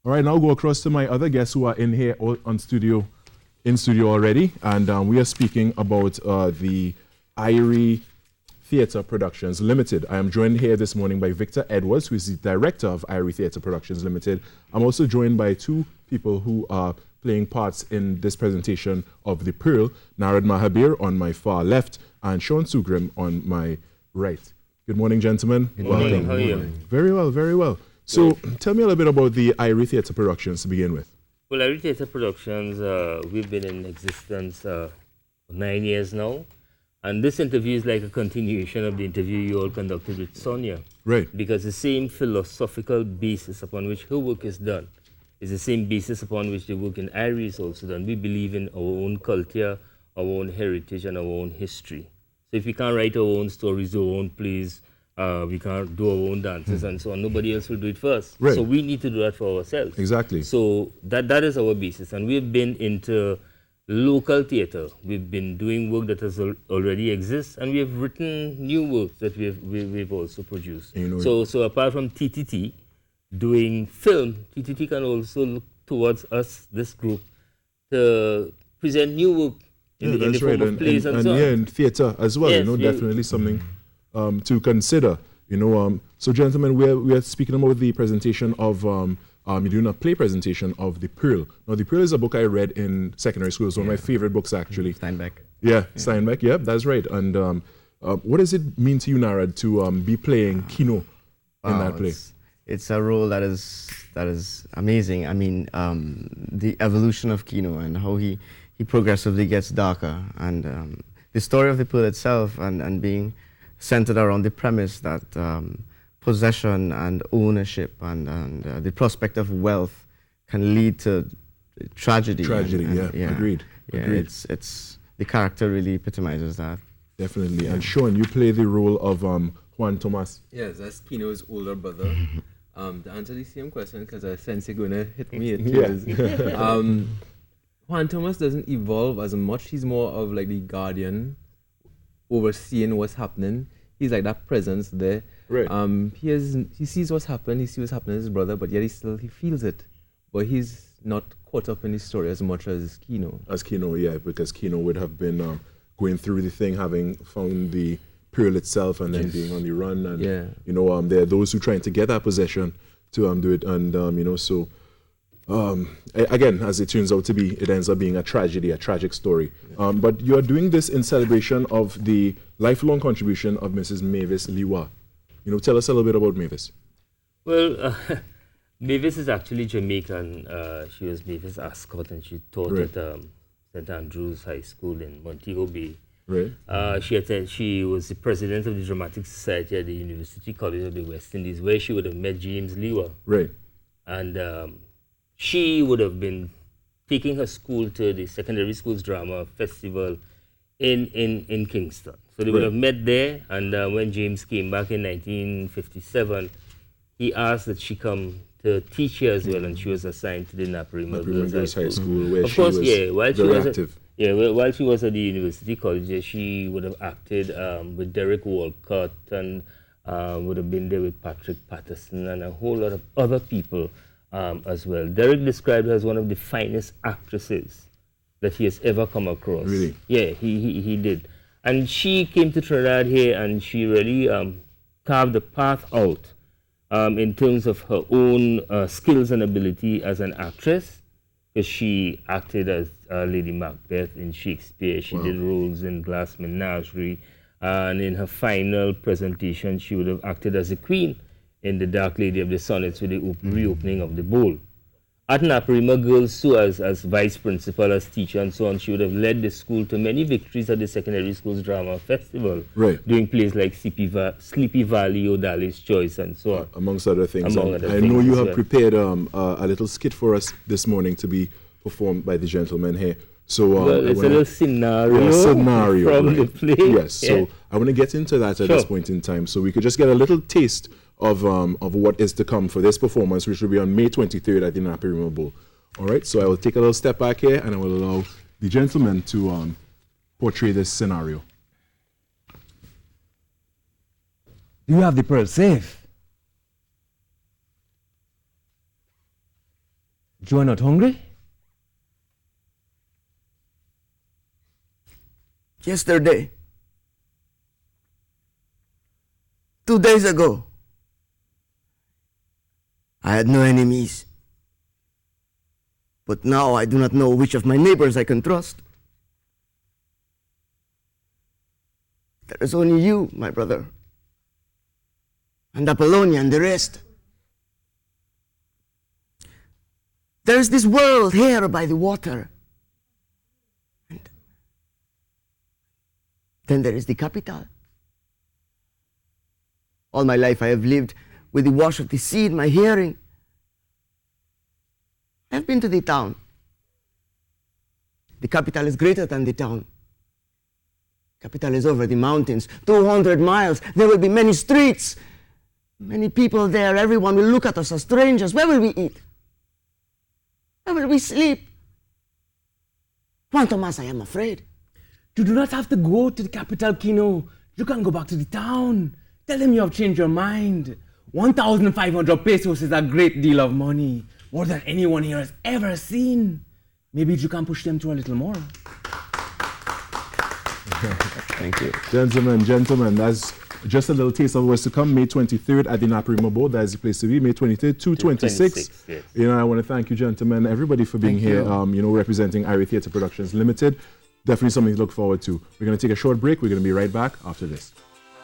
All right, now go across to my other guests who are in here in studio already, and we are speaking about the Irie Theatre Productions Limited. I am joined here this morning by Victor Edwards, who is the director of Irie Theatre Productions Limited. I'm also joined by two people who are playing parts in this presentation of The Pearl, Narad Mahabir on my far left and Sean Sugrim on my right. Good morning, gentlemen. Good morning. Welcome. How are you? Very well, very well. So tell me a little bit about the Irie Theatre Productions to begin with. Well, Irie Theatre Productions, we've been in existence for 9 years now. And this interview is like a continuation of the interview you all conducted with Sonia. Right. Because the same philosophical basis upon which her work is done is the same basis upon which the work in Irie is also done. We believe in our own culture, our own heritage, and our own history. So if we can't write our own stories, our own plays, we can't do our own dances and so on, nobody else will do it first. Right. So we need to do that for ourselves. Exactly. So that is our basis. And we've been into local theatre. We've been doing work that has already exists, and we have written new works that we've also produced. You know, so apart from TTT doing film, TTT can also look towards us, this group, to present new work in the form of plays and so on. Yeah, in theatre as well. Yes, definitely something to consider. So gentlemen, we're speaking about the presentation of you're doing a play presentation of The Pearl. Now, The Pearl is a book I read in secondary school. It's one of my favorite books, actually. Steinbeck. Yeah, Steinbeck. Yeah, that's right. And what does it mean to you, Narad, to be playing Kino in that play? It's a role that is amazing. I mean, the evolution of Kino and how he progressively gets darker, and the story of The Pearl itself, and being centered around the premise that possession and ownership and the prospect of wealth can lead to tragedy. Yeah, agreed. Yeah, agreed. it's the character really epitomizes that. Definitely. And Sean, you play the role of Juan Tomas. Yes, that's Kino's older brother. To answer the same question, because I sense you're going to hit me, Juan Thomas doesn't evolve as much. He's more of like the guardian, overseeing what's happening. He's like that presence there. Right. He sees what's happened. He sees what's happening to his brother, but yet he feels it. But he's not caught up in the story as much as Kino. As Kino, yeah, because Kino would have been going through the thing, having found the Pearl itself, and then being on the run. And there are those who trying to get that possession to do it, and again, as it turns out to be, it ends up being a tragedy, a tragic story. But you are doing this in celebration of the lifelong contribution of Mrs. Mavis Niwa. Tell us a little bit about Mavis. Well, Mavis is actually Jamaican. She was Mavis Ascot, and she taught at St. Andrews High School in Montego Bay. Right. She was the president of the Dramatic Society at the University College of the West Indies, where she would have met James Niwa. Right. And she would have been taking her school to the Secondary Schools Drama Festival in Kingston. So they would have met there, and when James came back in 1957, he asked that she come to teach here as well, and she was assigned to the Naparima Girls High School, where of she course, was very active. While she was at the University College, she would have acted with Derek Walcott, and would have been there with Patrick Patterson and a whole lot of other people as well. Derek described her as one of the finest actresses that he has ever come across. Really? Yeah, he did. And she came to Trinidad here, and she really carved a path out in terms of her own skills and ability as an actress, because she acted as Lady Macbeth in Shakespeare. She did roles in Glass Menagerie, and in her final presentation, she would have acted as the Queen in The Dark Lady of the Sonnets with the reopening of the bowl. At Naparima Girls too, as vice principal, as teacher and so on, she would have led the school to many victories at the Secondary Schools Drama Festival, doing plays like Sleepy Valley, O'Dalley's Choice, and so on. Amongst other things. I know you have prepared a little skit for us this morning to be performed by the gentleman here. So it's a little scenario from the play. Yes, so I want to get into that at this point in time, so we could just get a little taste of what is to come for this performance, which will be on May 23rd at the Naparima Bowl. All right, so I will take a little step back here, and I will allow the gentleman to portray this scenario. Do you have the pearl safe? You are not hungry? Yesterday, 2 days ago, I had no enemies. But now I do not know which of my neighbors I can trust. There is only you, my brother, and Apollonia and the rest. There is this world here by the water. And then there is the capital. All my life I have lived with the wash of the sea in my hearing. I've been to the town. The capital is greater than the town. Capital is over the mountains, 200 miles. There will be many streets, many people there. Everyone will look at us as strangers. Where will we eat? Where will we sleep? Quanto más, I am afraid. You do not have to go to the capital, Kino. You can go back to the town. Tell them you have changed your mind. 1,500 pesos is a great deal of money. More than anyone here has ever seen. Maybe you can push them to a little more. Thank you. Gentlemen, that's just a little taste of what's to come. May 23rd at the Naparima Bowl. That is the place to be. May 23rd, 226. Yes. You know, I want to thank you, gentlemen, everybody for being here, you know, representing Irie Theatre Productions Limited. Definitely something to look forward to. We're going to take a short break. We're going to be right back after this.